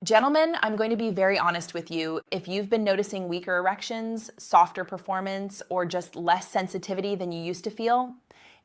Gentlemen, I'm going to be very honest with you. If you've been noticing weaker erections, softer performance, or just less sensitivity than you used to feel,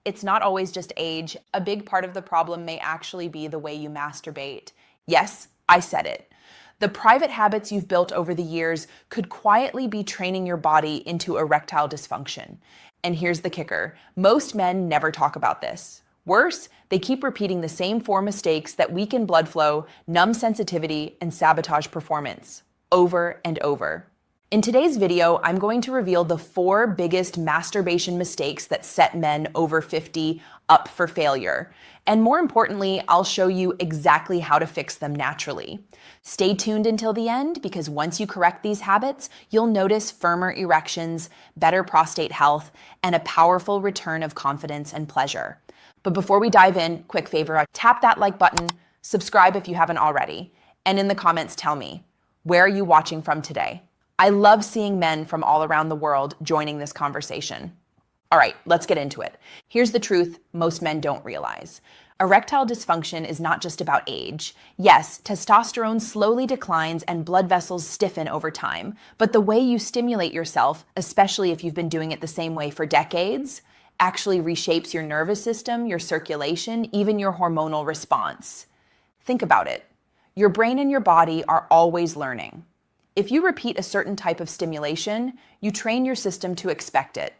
it's not always just age. A big part of the problem may actually be the way you masturbate. Yes, I said it. The private habits you've built over the years could quietly be training your body into erectile dysfunction. And here's the kicker: most men never talk about this. Worse, they keep repeating the same four mistakes that weaken blood flow, numb sensitivity, and sabotage performance, over and over. In today's video, I'm going to reveal the four biggest masturbation mistakes that set men over 50 up for failure. And more importantly, I'll show you exactly how to fix them naturally. Stay tuned until the end, because once you correct these habits, you'll notice firmer erections, better prostate health, and a powerful return of confidence and pleasure. But before we dive in, quick favor, tap that like button, subscribe if you haven't already, and in the comments tell me, where are you watching from today? I love seeing men from all around the world joining this conversation. All right, let's get into it. Here's the truth most men don't realize. Erectile dysfunction is not just about age. Yes, testosterone slowly declines and blood vessels stiffen over time, but the way you stimulate yourself, especially if you've been doing it the same way for decades, actually reshapes your nervous system, your circulation, even your hormonal response. Think about it. Your brain and your body are always learning. If you repeat a certain type of stimulation, you train your system to expect it.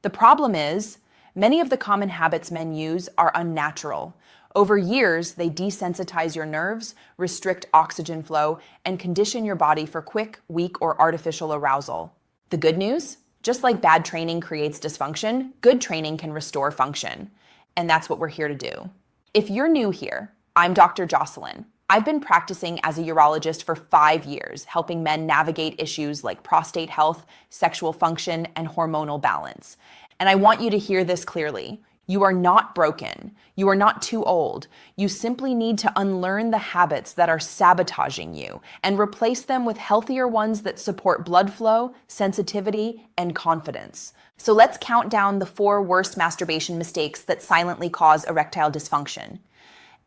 The problem is, many of the common habits men use are unnatural. Over years, they desensitize your nerves, restrict oxygen flow, and condition your body for quick, weak, or artificial arousal. The good news? Just like bad training creates dysfunction, good training can restore function. And that's what we're here to do. If you're new here, I'm Dr. Jocelyn. I've been practicing as a urologist for 5 years, helping men navigate issues like prostate health, sexual function, and hormonal balance. And I want you to hear this clearly. You are not broken. You are not too old. You simply need to unlearn the habits that are sabotaging you and replace them with healthier ones that support blood flow, sensitivity, and confidence. So let's count down the 4 worst masturbation mistakes that silently cause erectile dysfunction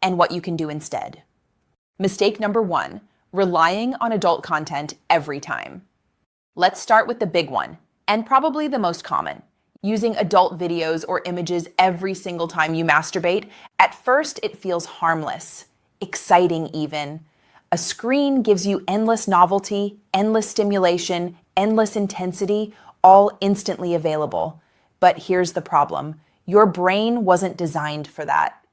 and what you can do instead. Mistake number 1, relying on adult content every time. Let's start with the big one, and probably the most common. Using adult videos or images every single time you masturbate. At first, it feels harmless, exciting even. A screen gives you endless novelty, endless stimulation, endless intensity, all instantly available. But here's the problem. Your brain wasn't designed for that.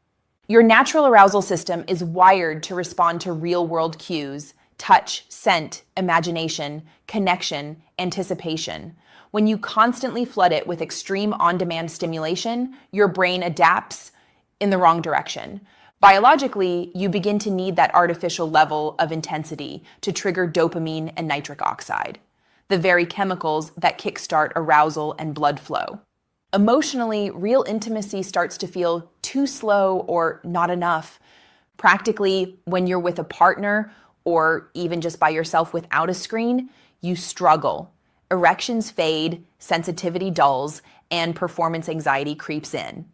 Your natural arousal system is wired to respond to real-world cues: touch, scent, imagination, connection, anticipation. When you constantly flood it with extreme on-demand stimulation, your brain adapts in the wrong direction. Biologically, you begin to need that artificial level of intensity to trigger dopamine and nitric oxide, the very chemicals that kickstart arousal and blood flow. Emotionally, real intimacy starts to feel too slow or not enough. Practically, when you're with a partner or even just by yourself without a screen, you struggle. Erections fade, sensitivity dulls, and performance anxiety creeps in.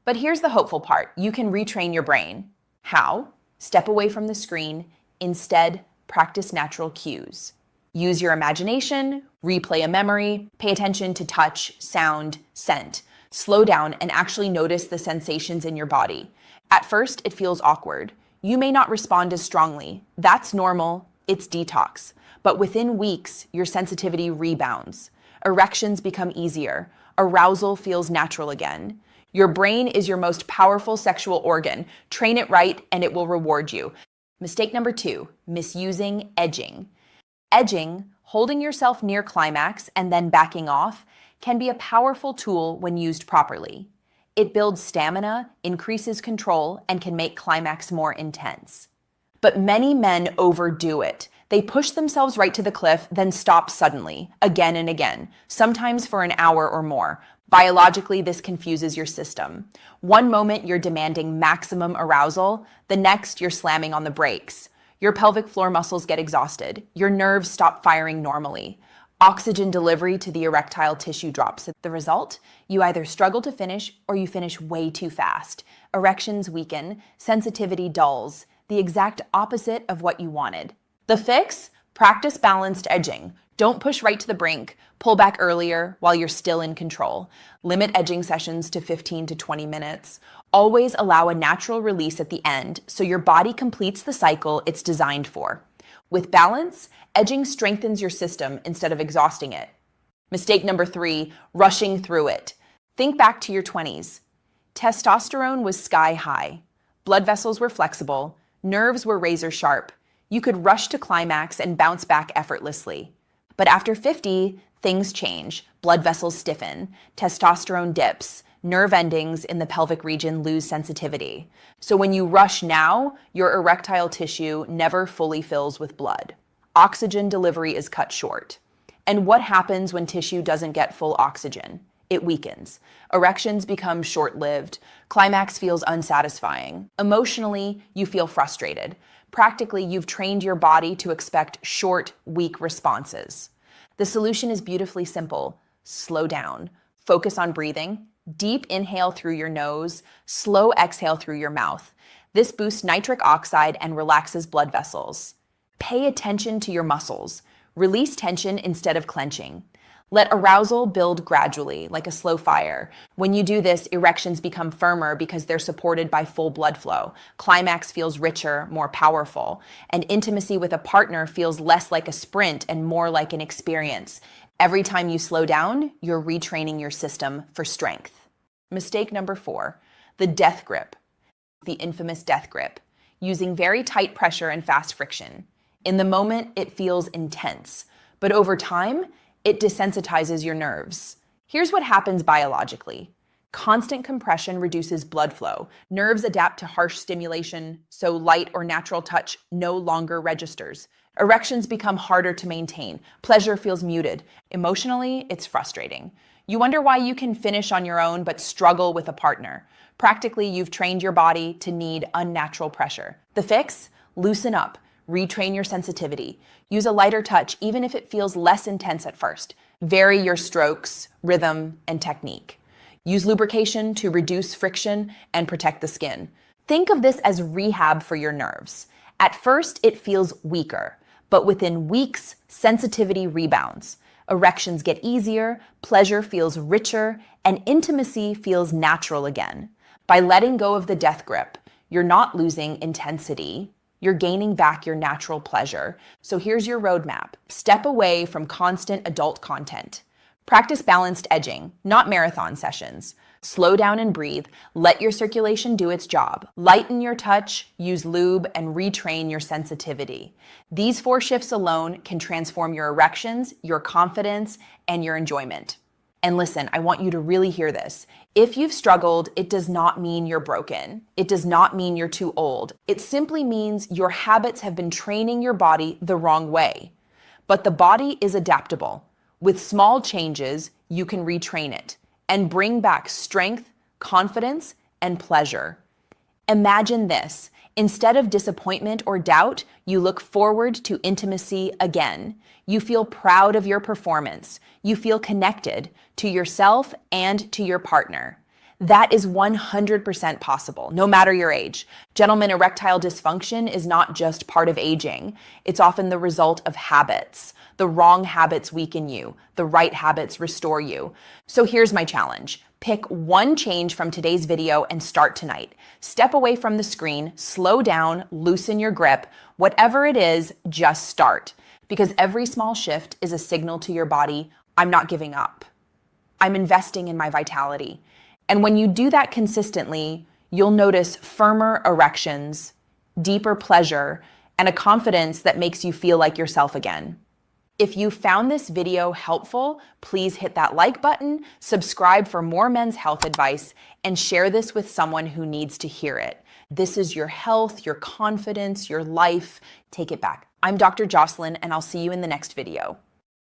But here's the hopeful part. You can retrain your brain. How? Step away from the screen. Instead, practice natural cues. Use your imagination, replay a memory, pay attention to touch, sound, scent. Slow down and actually notice the sensations in your body. At first, it feels awkward. You may not respond as strongly. That's normal. It's detox. But within weeks, your sensitivity rebounds. Erections become easier. Arousal feels natural again. Your brain is your most powerful sexual organ. Train it right and it will reward you. Mistake number 2, misusing edging. Edging, holding yourself near climax and then backing off, can be a powerful tool when used properly. It builds stamina, increases control, and can make climax more intense. But many men overdo it. They push themselves right to the cliff, then stop suddenly, again and again, sometimes for an hour or more. Biologically, this confuses your system. One moment you're demanding maximum arousal, the next you're slamming on the brakes. Your pelvic floor muscles get exhausted. Your nerves stop firing normally. Oxygen delivery to the erectile tissue drops. The result? You either struggle to finish or you finish way too fast. Erections weaken, sensitivity dulls, the exact opposite of what you wanted. The fix? Practice balanced edging. Don't push right to the brink. Pull back earlier while you're still in control. Limit edging sessions to 15 to 20 minutes. Always allow a natural release at the end so your body completes the cycle it's designed for. With balance, edging strengthens your system instead of exhausting it. Mistake number 3, rushing through it. Think back to your 20s. Testosterone was sky high. Blood vessels were flexible. Nerves were razor sharp. You could rush to climax and bounce back effortlessly. But after 50, things change. Blood vessels stiffen. Testosterone dips. Nerve endings in the pelvic region lose sensitivity. So when you rush now, your erectile tissue never fully fills with blood. Oxygen delivery is cut short. And what happens when tissue doesn't get full oxygen? It weakens. Erections become short-lived. Climax feels unsatisfying. Emotionally, you feel frustrated. Practically, you've trained your body to expect short, weak responses. The solution is beautifully simple. Slow down. Focus on breathing. Deep inhale through your nose. Slow exhale through your mouth. This boosts nitric oxide and relaxes blood vessels. Pay attention to your muscles. Release tension instead of clenching. Let arousal build gradually, like a slow fire. When you do this, erections become firmer because they're supported by full blood flow. Climax feels richer, more powerful. And intimacy with a partner feels less like a sprint and more like an experience. Every time you slow down, you're retraining your system for strength. Mistake number 4, the death grip. The infamous death grip. Using very tight pressure and fast friction. In the moment, it feels intense. But over time, it desensitizes your nerves. Here's what happens biologically. Constant compression reduces blood flow. Nerves adapt to harsh stimulation, so light or natural touch no longer registers. Erections become harder to maintain. Pleasure feels muted. Emotionally, it's frustrating. You wonder why you can finish on your own but struggle with a partner. Practically, you've trained your body to need unnatural pressure. The fix? Loosen up. Retrain your sensitivity. Use a lighter touch even if it feels less intense at first. Vary your strokes, rhythm, and technique. Use lubrication to reduce friction and protect the skin. Think of this as rehab for your nerves. At first, it feels weaker, but within weeks, sensitivity rebounds. Erections get easier, pleasure feels richer, and intimacy feels natural again. By letting go of the death grip, you're not losing intensity. You're gaining back your natural pleasure. So here's your roadmap. Step away from constant adult content. Practice balanced edging, not marathon sessions. Slow down and breathe. Let your circulation do its job. Lighten your touch, use lube, and retrain your sensitivity. These 4 shifts alone can transform your erections, your confidence, and your enjoyment. And listen, I want you to really hear this. If you've struggled, it does not mean you're broken. It does not mean you're too old. It simply means your habits have been training your body the wrong way. But the body is adaptable. With small changes, you can retrain it and bring back strength, confidence, and pleasure. Imagine this. Instead of disappointment or doubt, you look forward to intimacy again. You feel proud of your performance. You feel connected to yourself and to your partner. That is 100% possible, no matter your age. Gentlemen, erectile dysfunction is not just part of aging. It's often the result of habits. The wrong habits weaken you. The right habits restore you. So here's my challenge. Pick one change from today's video and start tonight. Step away from the screen, slow down, loosen your grip. Whatever it is, just start. Because every small shift is a signal to your body, I'm not giving up. I'm investing in my vitality. And when you do that consistently, you'll notice firmer erections, deeper pleasure, and a confidence that makes you feel like yourself again. If you found this video helpful, please hit that like button, subscribe for more men's health advice, and share this with someone who needs to hear it. This is your health, your confidence, your life. Take it back. I'm Dr. Jocelyn, and I'll see you in the next video.